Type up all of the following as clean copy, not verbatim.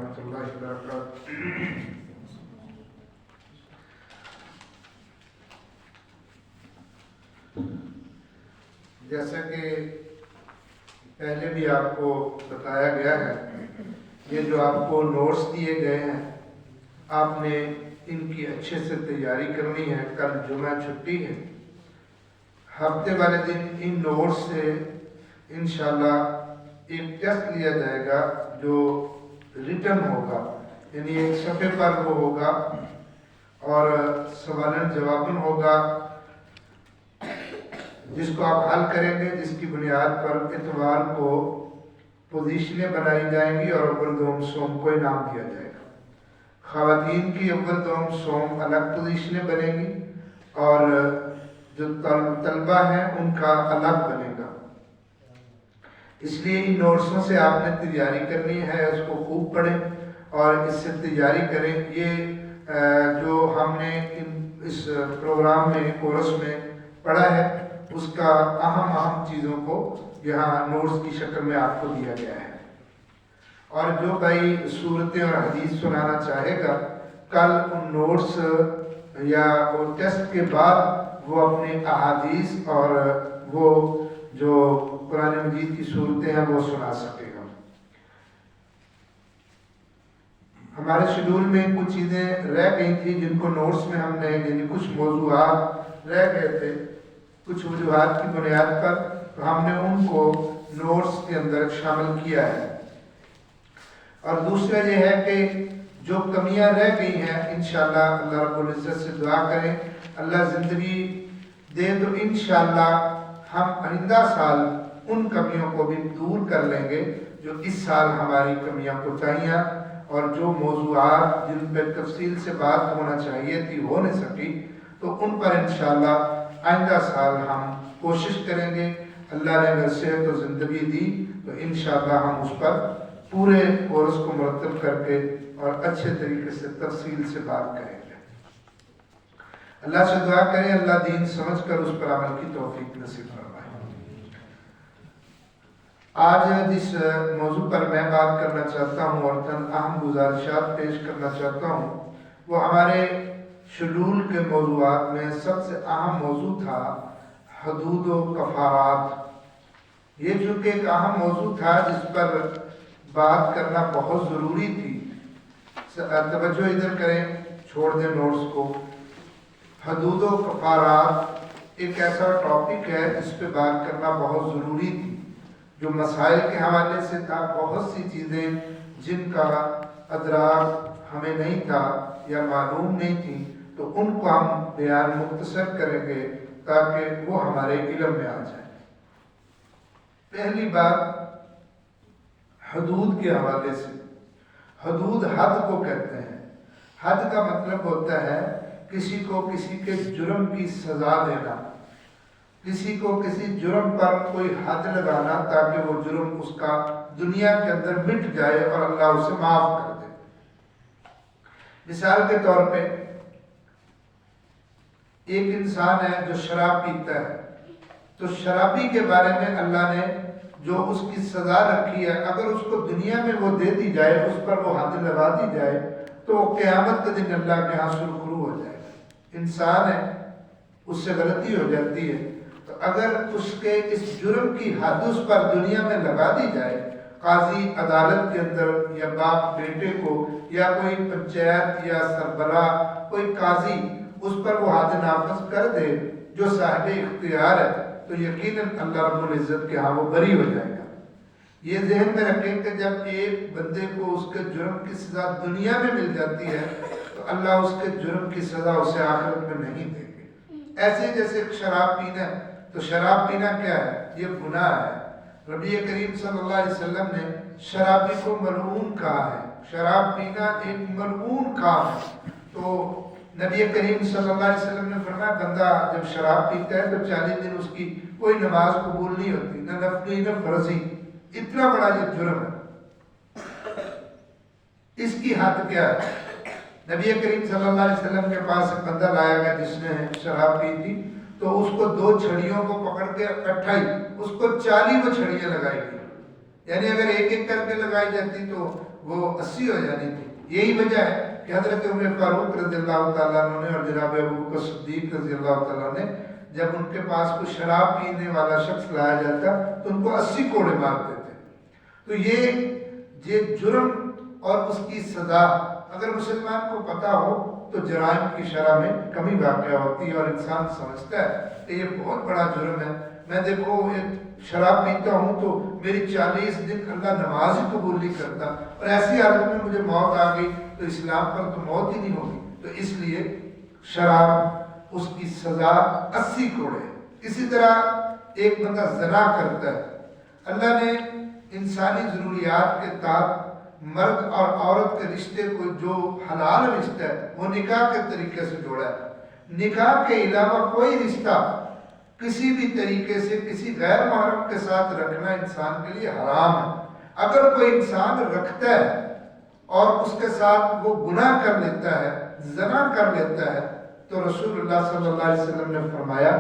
ورحمۃ اللہ وبرکاتہ۔ جیسا کہ پہلے بھی آپ کو بتایا گیا ہے، یہ جو آپ کو نوٹس دیے گئے ہیں آپ نے ان کی اچھے سے تیاری کرنی ہے۔ کل جمعہ چھٹی ہے، ہفتے والے دن ان نوٹس سے انشاءاللہ ایک ٹیسٹ لیا جائے گا جو ریٹن ہوگا، یعنی ایک صفحے پر وہ ہوگا اور سوالن جوابن ہوگا جس کو آپ حل کریں گے، جس کی بنیاد پر اتوار کو پوزیشنیں بنائی جائیں گی اور اول دوم سوم کو انعام دیا جائے گا۔ خواتین کی اول دوم سوم الگ پوزیشنیں بنیں گی اور جو طلبہ ہیں ان کا الگ بنے گا۔ اس لیے ان نوٹسوں سے آپ نے تیاری کرنی ہے، اس کو خوب پڑھیں اور اس سے تیاری کریں۔ یہ جو ہم نے اس پروگرام میں کورس میں پڑھا ہے اس کا اہم چیزوں کو یہاں نوٹس کی شکل میں آپ کو دیا گیا ہے۔ اور جو بھائی صورتیں اور حدیث سنانا چاہے گا، کل ان نوٹس یا وہ ٹیسٹ کے بعد وہ اپنے احادیث اور وہ جو قرآن مجید کی صورتیں ہیں وہ سنا سکے گا۔ ہمارے شیڈول میں کچھ چیزیں رہ گئی تھی جن کو نوٹس میں ہم نے، یعنی کچھ موضوعات رہ گئے تھے کچھ وجوہات کی بنیاد پر، تو ہم نے ان کو نوٹس کے اندر شامل کیا ہے۔ اور دوسرا یہ ہے کہ جو کمیاں رہ گئی ہیں انشاءاللہ اللہ رب العزت سے دعا کریں اللہ زندگی دے تو انشاءاللہ ہم آئندہ سال ان کمیوں کو بھی دور کر لیں گے جو اس سال ہماری کمیاں کوتاہیاں اور جو موضوعات جن پہ تفصیل سے بات ہونا چاہیے تھی ہو نہیں سکی، تو ان پر انشاءاللہ آئندہ سال ہم کوشش کریں گے۔ اللہ نے اگر صحت و زندگی دی تو انشاءاللہ ہم اس پر پورے کورس کو مرتب کر کے اور اچھے طریقے سے تفصیل سے بات کریں گے۔ اللہ سے دعا کریں اللہ دین سمجھ کر اس پر عمل کی توفیق نصیب فرمائے۔ آج جس موضوع پر میں بات کرنا چاہتا ہوں اور چند اہم گزارشات پیش کرنا چاہتا ہوں وہ ہمارے شیڈول کے موضوعات میں سب سے اہم موضوع تھا حدود و کفارات۔ یہ چونکہ ایک اہم موضوع تھا جس پر بات کرنا بہت ضروری تھی۔ توجہ ادھر کریں، چھوڑ دیں نوٹس کو۔ حدود و کفارات ایک ایسا ٹاپک ہے جس پہ بات کرنا بہت ضروری تھی، جو مسائل کے حوالے سے تھا۔ بہت سی چیزیں جن کا ادراک ہمیں نہیں تھا یا معلوم نہیں تھی، تو ان کو ہم بیان مختصر کریں گے تاکہ وہ ہمارے علم میں آ جائیں۔ پہلی بات حدود کے حوالے سے۔ حدود حد کو کہتے ہیں۔ حد کا مطلب ہوتا ہے کسی کو کسی کے جرم کی سزا دینا، کسی کو کسی جرم پر کوئی حد لگانا تاکہ وہ جرم اس کا دنیا کے اندر مٹ جائے اور اللہ اسے معاف کر دے۔ مثال کے طور پہ ایک انسان ہے جو شراب پیتا ہے، تو شرابی کے بارے میں اللہ نے جو اس کی سزا رکھی ہے، اگر اس کو دنیا میں وہ دے دی جائے، اس پر وہ حد لگا دی جائے، تو قیامت کے دن اللہ کے ہاں سرخرو ہو جائے گا۔ انسان ہے، اس سے غلطی ہو جاتی ہے، تو اگر اس کے اس جرم کی حد اس پر دنیا میں لگا دی جائے، قاضی عدالت کے اندر یا باپ بیٹے کو یا کوئی پنچایت یا سربراہ کوئی قاضی اس پر وہ حد نافذ کر دے جو صاحب اختیار ہے، تو یقیناً اللہ رب العزت کے ہاں وہ بری ہو جائے گا۔ یہ ذہن میں رکھیں کہ جب ایک بندے کو اس کے جرم کی سزا دنیا میں مل جاتی ہے تو اللہ اس کے جرم کی سزا اسے آخرت میں نہیں دے گے۔ ایسے جیسے شراب پینا ہے، تو شراب پینا کیا ہے؟ یہ گناہ ہے۔ نبی کریم صلی اللہ علیہ وسلم نے شرابی کو ملعون کہا ہے۔ شراب پینا ایک ملعون کام ہے۔ تو نبی کریم صلی اللہ علیہ وسلم نے فرمایا بندہ جب شراب پیتا ہے تو 40 دن اس کی کوئی نماز قبول نہیں ہوتی، نہ نفلی نہ فرضی۔ اتنا بڑا یہ جرم ہے۔ اس کی حد کیا ہے؟ نبی کریم صلی اللہ علیہ وسلم کے پاس ایک بندہ لایا گیا جس نے شراب پی تھی، تو اس کو 2 چھڑیوں کو پکڑ کے اکٹھائی اس کو 40 وہ چھڑیاں لگائی گئی، یعنی اگر ایک ایک کر کے لگائی جاتی تو وہ 80 ہو جانی تھی۔ یہی وجہ ہے کہ حضرت عمر فاروق رضی اللہ تعالیٰ عنہ نے اور جناب ابو بکر صدیق رضی اللہ تعالیٰ نے جب ان کے پاس کوئی شراب پینے والا شخص لایا جاتا تو ان کو 80 کوڑے مارتے تھے۔ تو یہ جرم اور اس کی سزا اگر مسلمان کو پتہ ہو تو جرائم کی شرح میں کمی واقع ہوتی ہے اور انسان سمجھتا ہے کہ یہ بہت بڑا جرم ہے۔ میں دیکھو ایک شراب پیتا ہوں تو میری 40 دن اللہ نماز ہی قبول نہیں کرتا، اور ایسی حالت میں مجھے موت آ گئی تو اسلام پر تو موت ہی نہیں ہوگی۔ تو اس لیے شراب اس کی سزا 80 کوڑے۔ اسی طرح ایک بندہ زنا کرتا ہے، اللہ نے انسانی ضروریات کے تحت مرد اور عورت کے رشتے کو جو حلال رشتہ ہے وہ نکاح کے طریقے سے جوڑا ہے۔ نکاح کے علاوہ کوئی رشتہ کسی بھی طریقے سے کسی غیر محرم کے ساتھ رکھنا انسان کے لیے حرام ہے۔ اگر کوئی انسان رکھتا ہے اور اس کے ساتھ وہ گناہ کر لیتا ہے، زنا کر لیتا ہے، تو رسول اللہ صلی اللہ علیہ وسلم نے فرمایا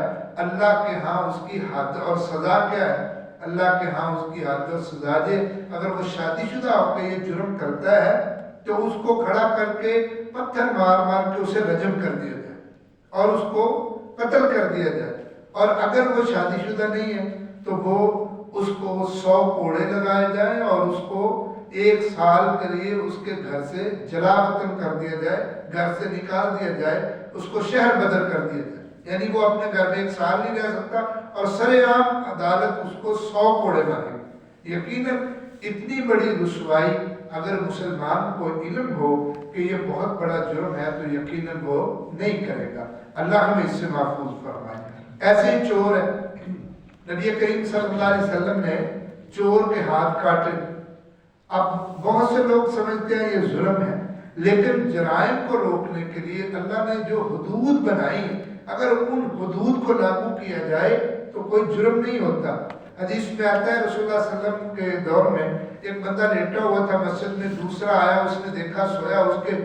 اللہ کے ہاں اس کی حد اور سزا کیا ہے؟ اللہ کے ہاں اس کی حد اور سزا ہے اگر وہ شادی شدہ ہو کے یہ جرم کرتا ہے تو اس کو کھڑا کر کے پتھر مار مار کے اسے رجم کر دیا جائے اور اس کو قتل کر دیا جائے، اور اگر وہ شادی شدہ نہیں ہے تو وہ اس کو 100 کوڑے لگائے جائیں اور اس کو 1 سال کے لیے اس کے گھر سے جلا وطن کر دیا جائے، گھر سے نکال دیا جائے، اس کو شہر بدر کر دیا جائے، یعنی وہ اپنے گھر میں 1 سال نہیں رہ سکتا، اور سرے عام عدالت اس کو 100 کوڑے مارے۔ یقیناً اتنی بڑی رسوائی اگر مسلمان کو علم ہو کہ یہ بہت بڑا جرم ہے تو یقیناً وہ نہیں کرے گا۔ اللہ ہمیں اس سے محفوظ فرمائے۔ ایسے ہی چور ہے، نبی کریم صلی اللہ علیہ وسلم نے چور کے ہاتھ کاٹے۔ اب بہت سے لوگ سمجھتے ہیں یہ ظلم ہے، لیکن جرائم کو روکنے کے لیے اللہ نے جو حدود بنائی اگر ان حدود کو لاگو کیا جائے تو کوئی جرم نہیں ہوتا۔ حدیث میں آتا ہے رسول اللہ صلی اللہ علیہ وسلم کے دور میں ایک بندہ لیٹا ہوا تھا مسجد میں، دوسرا آیا، اس نے دیکھا سویا، اس کے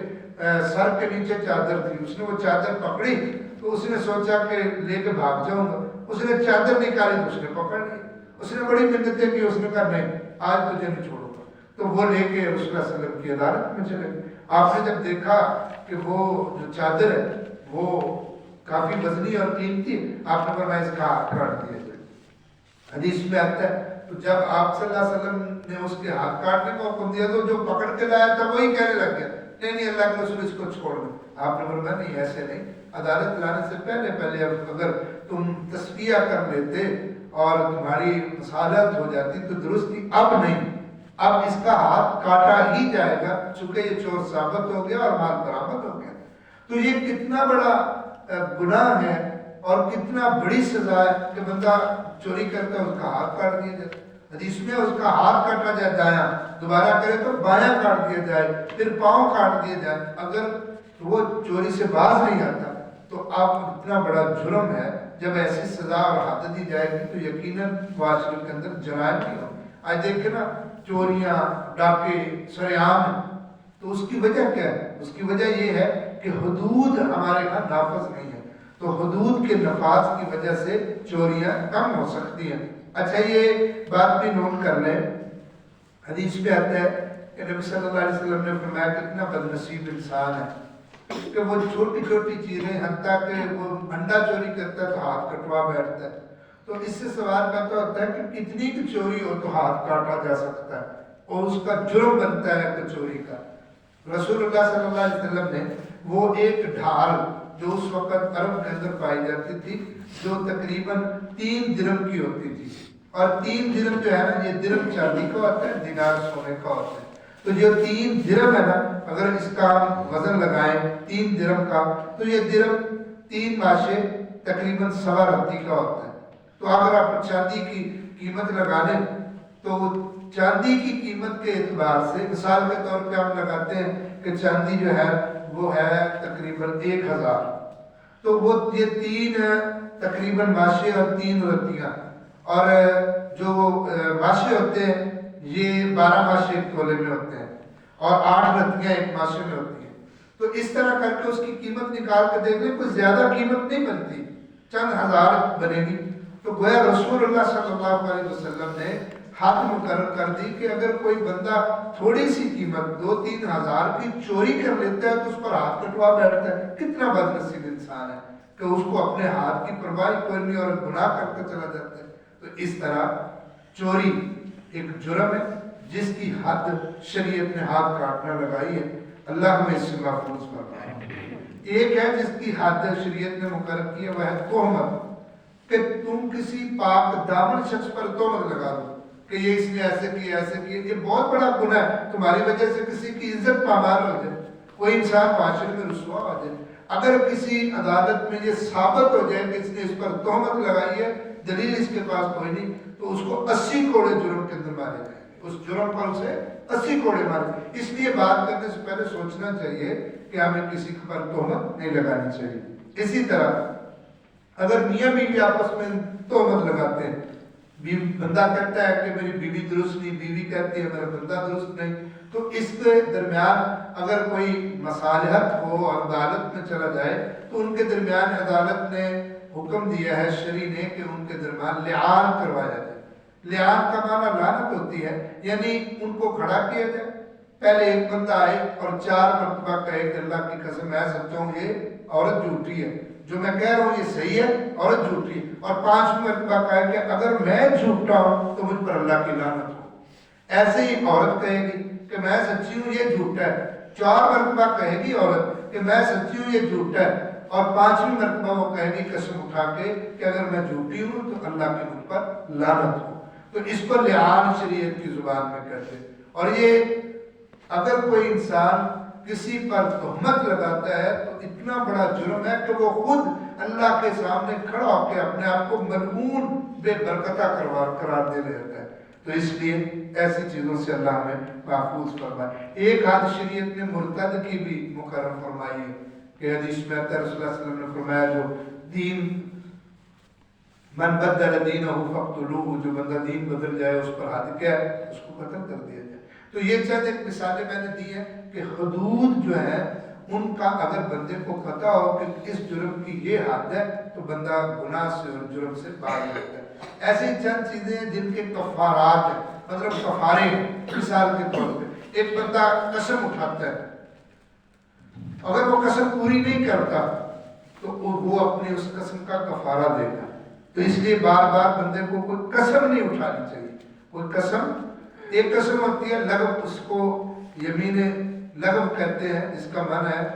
سر کے نیچے چادر تھی، اس نے وہ چادر پکڑی تو اس نے سوچا کہ لے کے بھاگ جاؤں گا، اس نے چادر نکالی تو اس نے پکڑ لی، اس نے بڑی منتیں کی، اس نے کہا نہیں آج تجھے نہیں چھوڑوں گا، تو وہ لے کے رسول اللہ صلی اللہ علیہ وسلم کی عدالت میں چلے گئے۔ آپ نے جب دیکھا کہ وہ جو چادر ہے وہ کافی وزنی اور قیمتی، آپ نے فرمایا اس کا ہاتھ کاٹ دیا جائے۔ حدیث میں آتا ہے تو جب آپ صلی اللہ علیہ وسلم نے اس کے ہاتھ کاٹنے کا حکم دیا تو جو پکڑ کے لایا تھا وہی کہنے لگ گیا نہیں اللہ کے رسول اس کو چھوڑ دیں۔ آپ نے فرمایا نہیں ایسے نہیں، عدالت لانے سے پہلے اگر تم تصفیہ کر لیتے اور تمہاری مصالحت ہو جاتی تو درست تھی، اب نہیں، اب اس کا ہاتھ کاٹا ہی جائے گا چونکہ یہ چور ثابت ہو گیا اور مال برآمد ہو گیا۔ تو یہ کتنا بڑا گناہ ہے اور کتنا بڑی سزا ہے کہ بندہ چوری کرتا ہے اس کا ہاتھ کاٹ دیا جائے۔ حدیث میں اس کا ہاتھ کاٹا جائے دایاں، دوبارہ کرے تو بایاں کاٹ دیا جائے، پھر پاؤں کاٹ دیا جائے، اگر وہ چوری سے باز نہیں آتا تو اب اتنا بڑا جرم ہے۔ جب ایسی سزا اور حد دی جائے گی تو یقیناً معاشرے کے اندر جرائم نہیں ہوں۔ آج دیکھیں نا چوریاں ڈاکے سرے عام ہیں، تو اس کی وجہ کیا ہے؟ اس کی وجہ یہ ہے کہ حدود ہمارے یہاں نافذ نہیں ہے، تو حدود کے نفاذ کی وجہ سے چوریاں کم ہو سکتی ہیں۔ اچھا یہ بات بھی نوٹ کر لیں، حدیث میں آتا ہے کہ نبی صلی اللہ علیہ وسلم نے فرمایا کتنا بد نصیب انسان ہے کہ وہ چھوٹی چھوٹی چیزیں، حتیٰ کہ وہ انڈا چوری کرتا ہے تو ہاتھ کٹوا بیٹھتا ہے۔ تو اس سے سوال پیدا ہوتا ہے کہ کتنی کی چوری ہو تو ہاتھ کاٹا جا سکتا ہے اور اس کا جرم بنتا ہے کہ چوری کا۔ رسول اللہ صلی اللہ علیہ وسلم نے وہ ایک ڈھال جو اس وقت عرب کے اندر پائی جاتی تھی جو تقریباً 3 درہم کی ہوتی تھی، اور 3 درہم جو ہے نا، یہ درہم چاندی کا ہوتا ہے، دینار سونے کا ہوتا ہے، تو جو 3 درہم ہے نا اگر اس کا وزن لگائیں 3 درہم کا تو یہ درہم 3 ماشے تقریباً 1.25 رتی کا ہوتا ہے۔ تو اگر آپ چاندی کی قیمت لگا لیں تو چاندی کی قیمت کے اعتبار سے مثال کے طور پہ ہم لگاتے ہیں کہ چاندی جو ہے وہ ہے تقریباً 1000، تو وہ یہ 3 تقریباً ماشے اور 3 رتیاں، اور جو ماشے ہوتے ہیں یہ 12 ماشے ایک تولے میں ہوتے ہیں اور 8 رتیاں ایک ماشے میں ہوتی ہیں۔ تو اس طرح کر کے اس کی قیمت نکال کے دیکھ لیں، کوئی زیادہ قیمت نہیں بنتی، چند ہزار بنے گی۔ تو گویا رسول اللہ صلی اللہ علیہ وسلم نے حد مقرر کر دی کہ اگر کوئی بندہ تھوڑی سی قیمت 2-3 ہزار کی چوری کر لیتا ہے تو اس پر ہاتھ کٹوا بیٹھتا ہے. کتنا بد نصیب انسان ہے کہ اس کو اپنے ہاتھ کی پرواہ کوئی نہیں اور گناہ کرتے چلا جاتا ہے. تو اس طرح چوری ایک جرم ہے جس کی حد شریعت نے ہاتھ کاٹنا لگائی ہے. اللہ ہمیں اس سے محفوظ فرمائے. ایک ہے جس کی حد شریعت نے مقرر کی ہے، وہ ہے تہمت، کہ تم کسی پاک دامن شخص پر تہمت لگا دو کہ یہ اس نے ایسے کیا ایسے کیا. یہ بہت بڑا گناہ ہے. تمہاری وجہ سے کسی کی عزت پامال ہو جائے، کوئی انسان معاشرے میں رسوا ہو جائے. اگر کسی عدالت میں یہ ثابت ہو جائے کہ اس نے اس پر تہمت لگائی ہے، دلیل اس کے پاس کوئی نہیں، تو اس کو 80 کوڑے جرم کے اندر مارے جائیں گے. اس جرم پر اسے 80 کوڑے مارے. اس لیے بات کرنے سے پہلے سوچنا چاہیے کہ ہمیں کسی پر تہمت نہیں لگانی چاہیے. اسی طرح اگر میاں بیوی آپس میں تہمت لگاتے ہیں، بندہ کہتا ہے کہ میری بیوی درست نہیں، بیوی کہتی ہے میرا بندہ درست نہیں، تو اس کے درمیان اگر کوئی مصالحت ہو اور عدالت میں چلا جائے تو ان کے درمیان عدالت نے حکم دیا ہے شرع نے کہ ان کے درمیان لعان کروایا جائے. لعان کا معنی لعنت ہوتی ہے، یعنی ان کو کھڑا کیا جائے. پہلے ایک بندہ آئے اور 4 مرتبہ کہے کہ اللہ کی قسم میں سچا ہوں یہ عورت جھوٹی ہے، جو میں کہہ رہا ہوں یہ صحیح ہے، عورت جھوٹی ہے. اور 5 مرتبہ کہے کہ اگر میں جھوٹا ہوں تو مجھ پر اللہ کی لعنت ہو. ایسے ہی عورت کہے گی کہ میں سچی ہوں یہ جھوٹا ہے. 4 مرتبہ کہے گی عورت کہ میں سچی ہوں یہ جھوٹا ہے، اور 5ویں مرتبہ وہ کہے گی قسم اٹھا کے کہ اگر میں جھوٹی ہوں تو اللہ کی مجھ پر لعنت ہو. تو اس پر لعان شریعت کی زبان میں کہتے ہیں. اور یہ اگر کوئی انسان کسی پر تہمت لگاتا ہے تو اتنا بڑا جرم ہے کہ وہ خود اللہ کے سامنے کھڑا ہو کے اپنے آپ کو ملعون بے برکتہ قرار دے لیتا ہے. تو اس لیے ایسی چیزوں سے اللہ ہمیں محفوظ فرمائے. ایک حد شریعت نے مرتد کی بھی مقرر فرمائی ہے کہ حدیث میں آتا ہے رسول اللہ صلی اللہ علیہ وسلم نے فرمایا جو دین من بدل دینہ فاقتلوہ، جو بندہ دین بدل جائے اس پر حد کیا ہے، اس کو قتل کر دیا جائے. تو یہ چند ایک مثالیں میں نے دی ہیں کہ حدود جو ہیں ان کا اگر بندے کو پتہ ہو کہ اس جرم کی یہ حد ہے تو بندہ گناہ سے اور جرم سے باز رہتا ہے. ایسی چند چیزیں ہیں جن کے کفارات ہیں، مطلب کفارے ہیں. مثال کے طور پہ ایک بندہ قسم اٹھاتا ہے، اگر وہ قسم پوری نہیں کرتا تو وہ اپنی اس قسم کا کفارہ دے گا. تو اس لیے بار بار بندے کو کوئی قسم نہیں اٹھانی چاہیے. کوئی قسم، ایک قسم ہوتی ہے لغو، اس کو یمین لغو کہتے ہیں، جس کا معنی ہے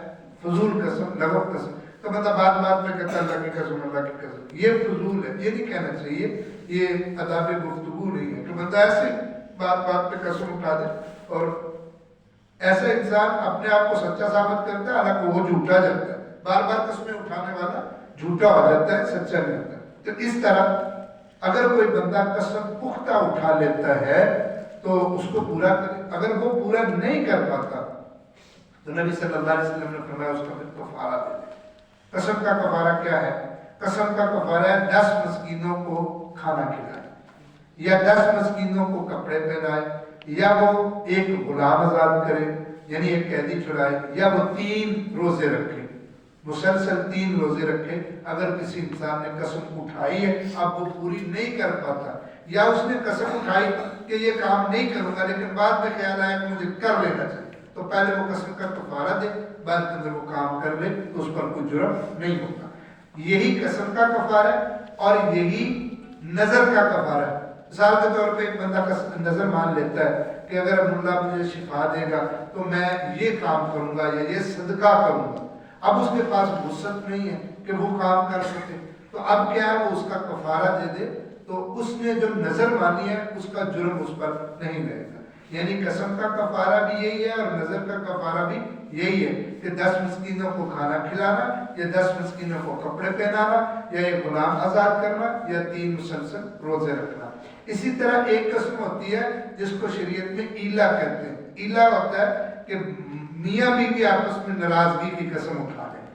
فضول قسم، لغو قسم. تو بندہ بات بات میں کہتا ہے اللہ کی قسم اللہ کی قسم، یہ فضول ہے، یہ نہیں کہنا چاہیے. یہ آداب گفتگو نہیں ہے کہ بندہ ایسے بات بات پہ قسم اٹھا دے. اور ایسا انسان اپنے آپ کو سچا ثابت کرتا ہے حالانکہ وہ جھوٹا جاتا ہے. بار بار قسمیں اٹھانے والا جھوٹا ہو جاتا ہے، سچا نہیں ہوتا. تو اس طرح اگر کوئی بندہ قسم پختہ اٹھا لیتا ہے تو اس کو پورا کرے. اگر وہ پورا نہیں کر پاتا تو نبی صلی اللہ علیہ وسلم نے فرمایا اس کا پھر کفارہ دے دے. قسم کا کفارہ کیا ہے؟ قسم کا کفارہ ہے 10 مسکینوں کو کھانا کھلائے، یا 10 مسکینوں کو کپڑے پہنائے، یا وہ ایک غلام آزاد کرے یعنی ایک قیدی چھڑائے، یا وہ 3 روزے رکھے، مسلسل 3 روزے رکھے. اگر کسی انسان نے قسم اٹھائی ہے اب وہ پوری نہیں کر پاتا، یا اس نے قسم اٹھائی کہ یہ کام نہیں کروں گا لیکن بعد میں خیال آیا کہ مجھے کر لینا چاہیے، تو پہلے وہ قسم کا کفارہ دے، بعد کے اندر وہ کام کر لے تو اس پر کوئی جرم نہیں ہوگا. یہی قسم کا کفارہ ہے اور یہی نظر کا کفارہ ہے. مثال کے طور پہ ایک بندہ نظر مان لیتا ہے کہ اگر اللہ مجھے شفا دے گا تو میں یہ کام کروں گا یا یہ صدقہ کروں گا. اب اس کے پاس وسعت نہیں ہے کہ وہ کام کر سکے، تو اب کیا ہے وہ اس کا کفارہ دے دے تو اس نے جو نظر مانی ہے اس کا جرم اس پر نہیں رہے گا. یعنی قسم کا کفارہ بھی یہی ہے اور نظر کا کفارہ بھی یہی ہے کہ 10 مسکینوں کو کھانا کھلانا، یا 10 مسکینوں کو کپڑے پہنانا، یا ایک غلام آزاد کرنا، یا 3 مسلسل روزے رکھنا. اسی طرح ایک قسم ہوتی ہے جس کو شریعت میں ایلا کہتے ہیں. ایلا ہوتا ہے کہ میاں بیوی آپس میں ناراضگی کی قسم اٹھا لیں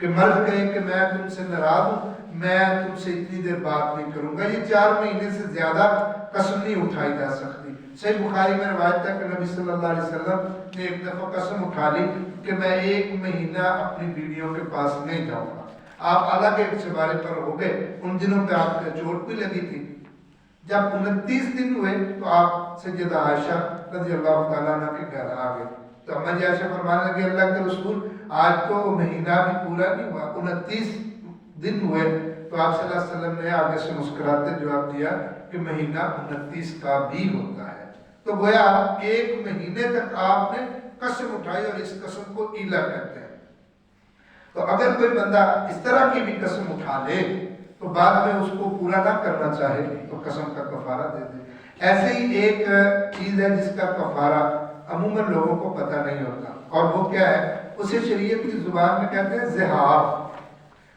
کہ مرد کہے کہ میں تم سے ناراض ہوں، میں تم سے اتنی دیر بات نہیں کروں گا. یہ 4 مہینے سے زیادہ قسم نہیں اٹھائی جا سکتی. صحیح بخاری میں روایت ہے کہ نبی صلی اللہ علیہ وسلم نے ایک دفعہ قسم اٹھا لی کہ میں 1 مہینہ اپنی بیویوں کے پاس نہیں جاؤں گا. آپ الگ ایک سوارے پر ہو گئے، ان دنوں پہ آپ کو چوٹ بھی لگی تھی، جب 29 دن ہوئے تو آپ سیدہ عائشہ رضی اللہ تعالیٰ عنہ کے گھر آ گئے. تو اما جی عائشہ فرمانے لگے اللہ کے رسول آج تو مہینہ بھی پورا نہیں ہوا، 29 دن ہوئے. تو آپ صلی اللہ علیہ وسلم نے آگے سے مسکراتے جواب دیا کہ مہینہ 29 کا بھی ہوتا ہے. تو گویا ایک مہینے تک آپ نے قسم اٹھائی اور اس قسم کو ایلا کہتے ہیں. تو اگر کوئی بندہ اس طرح کی بھی قسم اٹھا لے تو بعد میں اس کو پورا نہ کرنا چاہے تو قسم کا کفارہ دے دے. ایسے ہی ایک چیز ہے جس کا کفارہ عموماً لوگوں کو پتہ نہیں ہوتا، اور وہ کیا ہے؟ اسے شریعت کی زبان میں کہتے ہیں زہار.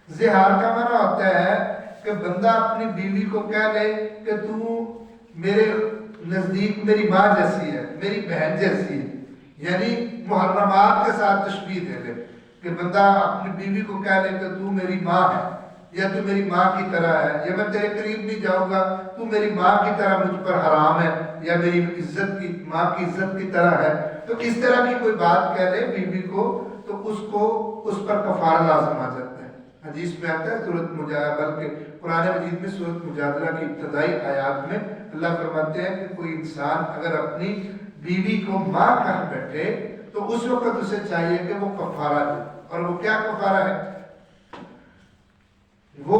زہار کا معنی ہوتا ہے کہ بندہ اپنی بیوی کو کہہ لے کہ تو میرے نزدیک میری ماں جیسی ہے، میری بہن جیسی ہے، یعنی محرمات کے ساتھ تشبیہ دے لے کہ بندہ اپنی بیوی کو کہہ لے کہ تو میری ماں ہے، یا تو میری ماں کی طرح ہے، یا میں تیرے قریب نہیں جاؤں گا تو میری ماں کی طرح مجھ پر حرام ہے، یا میری عزت کی ماں کی عزت کی طرح ہے. تو اس طرح کی کوئی بات کہہ لے بیوی کو تو اس پر کفارہ لازم آ جاتا ہے. حدیث میں آتا ہے سورۃ مجادلہ، بلکہ قرآن مجید میں سورۃ مجادلہ کی ابتدائی آیات میں اللہ فرماتے ہیں کہ کوئی انسان اگر اپنی بیوی کو ماں کہہ بیٹھے تو اس وقت اسے چاہیے کہ وہ کفارہ دے. اور وہ کیا کفارہ ہے؟ وہ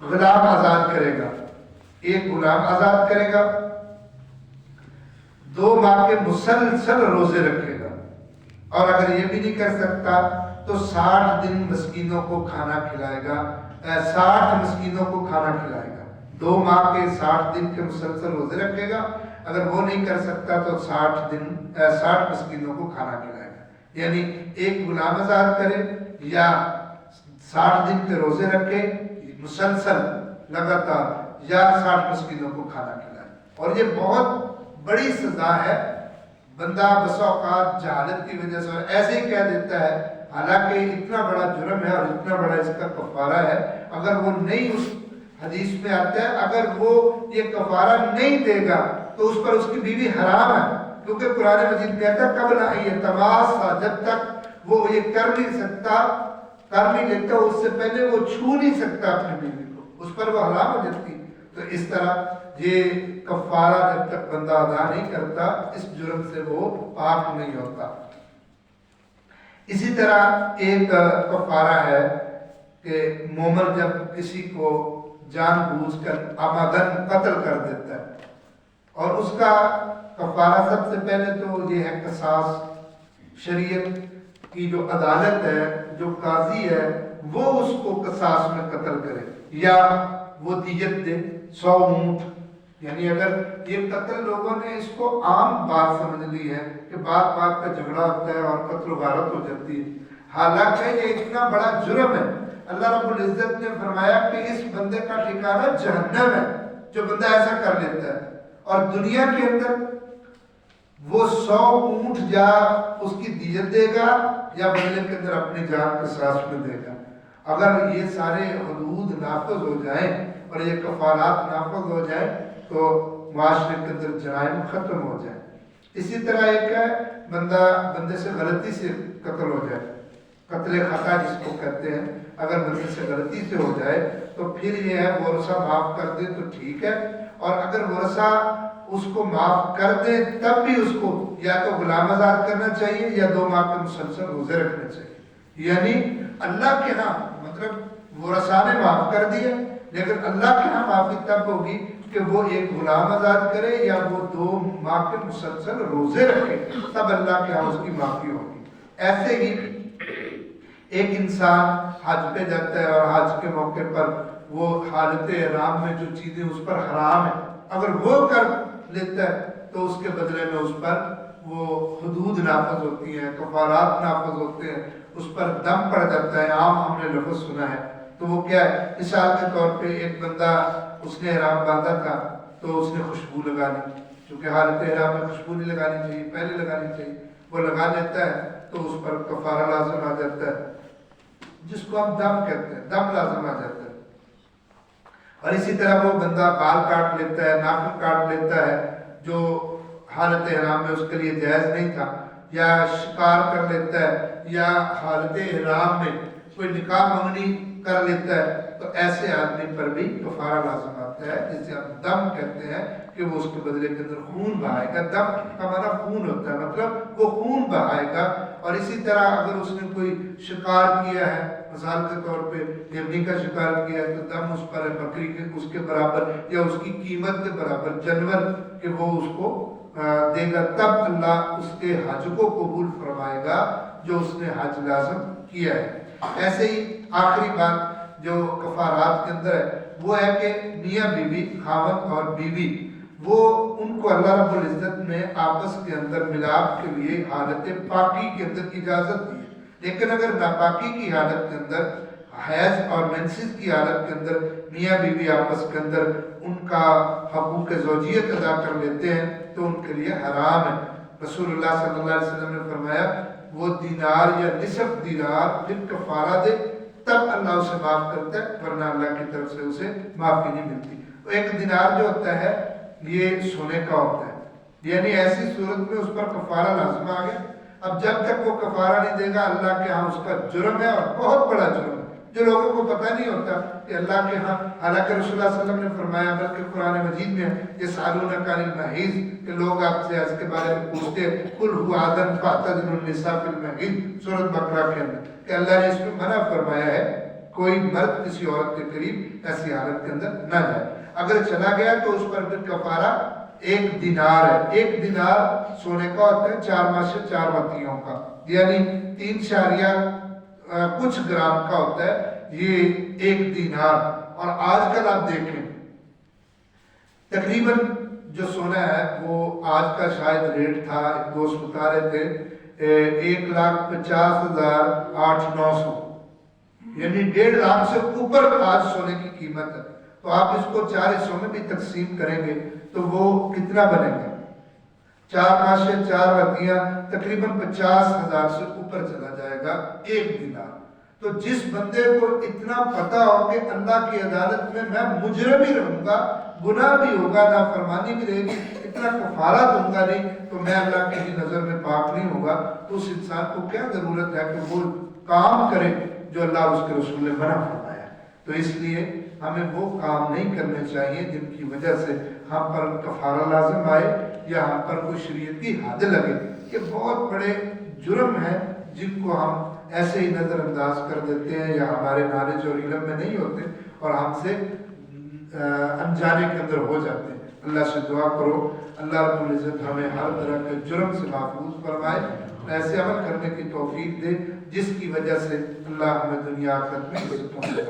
غلام آزاد کرے گا، ایک غلام آزاد کرے گا، 2 ماہ کے مسلسل روزے رکھے گا، اور اگر یہ بھی نہیں کر سکتا تو 60 دن مسکینوں کو کھانا کھلائے گا، 60 مسکینوں کو کھانا کھلائے گا. 2 ماہ کے 60 دن کے مسلسل روزے رکھے گا، اگر وہ نہیں کر سکتا تو 60 مسکینوں کو کھانا کھلائے گا. یعنی ایک غلام آزاد کرے یا 60 دن کے روزے رکھے مسلسل لگاتار، یا 60 مسکینوں کو کھانا کھلائے. اور یہ بہت بڑی سزا ہے. بندہ بسا اوقات جہالت کی وجہ سے ایسے ہی کہہ دیتا ہے، حالانکہ اتنا بڑا جرم ہے اور اتنا بڑا اس کا کفارہ ہے. اگر وہ نہیں، اس حدیث میں آتا ہے اگر وہ یہ کفارہ نہیں دے گا تو اس پر اس کی بیوی حرام ہے، کیونکہ قرآن مجید میں آتا ہے قبل ان یتماسا، جب تک وہ یہ کر نہیں لیتا اس سے پہلے وہ چھو نہیں سکتا اپنی بیوی کو، اس پر وہ حرام ہو جاتی. تو اس طرح یہ کفارہ جب تک بندہ ادا نہیں کرتا اس جرم سے وہ پاک نہیں ہوتا. اسی طرح ایک کفارہ ہے کہ مومن جب کسی کو جان بوجھ کر عمدن قتل کر دیتا ہے، اور اس کا کفارہ سب سے پہلے تو یہ ہے قصاص. شریعت کی جو عدالت ہے، جو قاضی ہے، وہ اس کو قصاص میں قتل کرے یا وہ دیت دے 100 اونٹ. یعنی اگر یہ قتل لوگوں نے اس کو عام بات سمجھ لی ہے کہ بات بات کا جھگڑا ہوتا ہے اور قتل و غارت ہو جاتی ہے، حالانکہ یہ اتنا بڑا جرم ہے. اللہ رب العزت نے فرمایا کہ اس بندے کا ٹھکانہ جہنم ہے جو بندہ ایسا کر لیتا ہے. اور دنیا کے اندر وہ 100 اونٹ یا اس کی دیت دے گا یا بدلے کے اندر اپنی جان قصاص میں دے گا. اگر یہ سارے حدود نافذ ہو جائیں اور یہ کفارات نافذ ہو جائیں تو معاشرے کے اندر جرائم ختم ہو جائیں. اسی طرح ایک ہے بندے سے غلطی سے قتل ہو جائے، قتل خطا جس کو کہتے ہیں. اگر بندے سے غلطی سے ہو جائے تو پھر یہ ہے ورثہ معاف کر دے تو ٹھیک ہے، اور اگر ورثہ اس کو معاف کر دے تب بھی اس کو یا تو غلام آزاد کرنا چاہیے یا 2 ماہ کے مسلسل روزے رکھنے چاہیے. یعنی اللہ کے ہاں مطلب ورثہ نے معاف کر دیا، لیکن اللہ کے ہاں معافی تب ہوگی کہ وہ ایک غلام آزاد کرے یا وہ 2 ماہ کے مسلسل روزے رکھے، تب اللہ کے ہاں اس کی معافی ہوگی. ایسے ہی ایک انسان حج پہ جاتا ہے اور حج کے موقع پر وہ حالت احرام میں جو چیزیں اس پر حرام ہیں اگر وہ کر لیتا ہے تو اس کے بدلے میں اس پر وہ حدود نافذ ہوتی ہیں، کفارات نافذ ہوتے ہیں، اس پر دم پڑ جاتا ہے. عام ہم نے لفظ سنا ہے. تو وہ کیا ہے؟ مثال کے طور پہ ایک بندہ اس نے احرام باندھا تھا تو اس نے خوشبو لگا لی، چونکہ حالت احرام میں خوشبو نہیں لگانی چاہیے، پہلے لگانی چاہیے. وہ لگا لیتا ہے تو اس پر کفارہ لازم آ جاتا ہے جس کو ہم دم کہتے ہیں، دم لازم آ جاتا ہے. اور اسی طرح وہ بندہ بال کاٹ لیتا ہے، ناخن کاٹ لیتا ہے جو حالت احرام میں اس کے لیے جائز نہیں تھا، یا شکار کر لیتا ہے، یا حالت احرام میں کوئی نکاح منگنی کر لیتا ہے تو ایسے آدمی پر بھی کفارہ لازم آتا ہے، جسے ہم دم کہتے ہیں کہ وہ اس کے بدلے کے اندر خون بہائے گا۔ دم کا معنی خون ہوتا ہے، مطلب وہ خون بہائے گا۔ اور اسی طرح اگر اس نے کوئی شکار کیا ہے، مثال کے طور پہ ہرنی کا شکار کیا ہے، تو دم اس پر ہے بکری کے اس کے برابر یا اس کی قیمت کے برابر جانور کہ وہ اس کو دے گا، تب اللہ اس کے حج کو قبول فرمائے گا جو اس نے حج لازم کیا ہے۔ ایسے ہی آخری بات جو کفارات کے اندر ہے وہ ہے کہ میاں بیوی، خاوند اور بیوی، وہ ان کو اللہ رب العزت نے آپس کے اندر ملاپ کے لیے حالت پاکی کے اندر اجازت دی ہے، لیکن اگر ناپاکی کی حالت کے اندر، حیض اور مینسز کی حالت کے اندر میاں بیوی آپس کے اندر ان کا حقوق زوجیت ادا کر لیتے ہیں تو ان کے لیے حرام ہے۔ رسول اللہ صلی اللہ علیہ وسلم نے فرمایا وہ دینار یا نصف دینار پھر کفارہ دے تب اللہ اسے معاف کرتا ہے، ورنہ اللہ کی طرف سے اسے معافی نہیں ملتی۔ تو ایک دینار جو ہوتا ہے یہ سونے کا ہوتا ہے، یعنی ایسی صورت میں اس پر کفارہ لازم آ گیا۔ اب جب تک وہ کفارہ نہیں دے گا اللہ کے ہاں اس کا جرم ہے اور بہت بڑا جرم ہے، جو لوگوں کو پتہ نہیں ہوتا کہ اللہ کے ہاں، حالانکہ رسول اللہ صلی اللہ علیہ وسلم نے فرمایا، بلکہ قرآن مجید میں یسألونک عن المحیض کہ لوگ آپ سے اس کے بارے میں پوچھتے ہیں، قل هو اذى فاعتزلوا النساء في المحیض، سورۃ بقرہ کے اندر، کہ اللہ نے اس میں منع فرمایا ہے کوئی مرد کسی عورت کے قریب ایسی حالت کے اندر نہ جائے۔ اگر چلا گیا تو اس پر پھر کفارہ ایک دینار ہے۔ ایک دینار سونے کا ہوتا ہے 4 ماشے 4 وقتیوں کا، یعنی 3 کچھ گرام کا ہوتا ہے یہ ایک دینار۔ اور آج کل آپ دیکھیں تقریباً جو سونا ہے وہ آج کا شاید ریٹ تھا، ایک دوست بتا رہے تھے 1,50,000 یعنی 1.5 لاکھ سے اوپر آج سونے کی قیمت ہے۔ تو آپ اس کو 4 حصوں میں بھی تقسیم کریں گے تو وہ کتنا بنے گا؟ 4 ماشے 4 وقتیاں تقریباً 50,000 سے اوپر چلا جائے گا ایک دینار۔ تو جس بندے کو اتنا پتا ہو کہ اللہ کی عدالت میں میں مجرم ہی رہوں گا، گناہ بھی ہوگا، نافرمانی بھی رہے گی، اتنا کفارہ دوں گا نہیں تو میں اللہ کی نظر میں پاک نہیں ہوگا، تو اس انسان کو کیا ضرورت ہے کہ وہ کام کرے جو اللہ اس کے رسول نے منع فرمایا ہے۔ تو اس لیے ہمیں وہ کام نہیں کرنے چاہیے جن کی وجہ سے ہم پر کفارہ لازم آئے یا ہم پر کوئی شریعت کی حد لگے۔ یہ بہت بڑے جرم ہیں جن کو ہم ایسے ہی نظر انداز کر دیتے ہیں یا ہمارے نالج اور علم میں نہیں ہوتے اور ہم سے انجانے کے اندر ہو جاتے ہیں۔ اللہ سے دعا کرو اللہ رب العزت ہمیں ہر طرح کے جرم سے محفوظ فرمائے، ایسے عمل کرنے کی توفیق دے جس کی وجہ سے اللہ ہمیں دنیا آخرت میں عزت پہنچے۔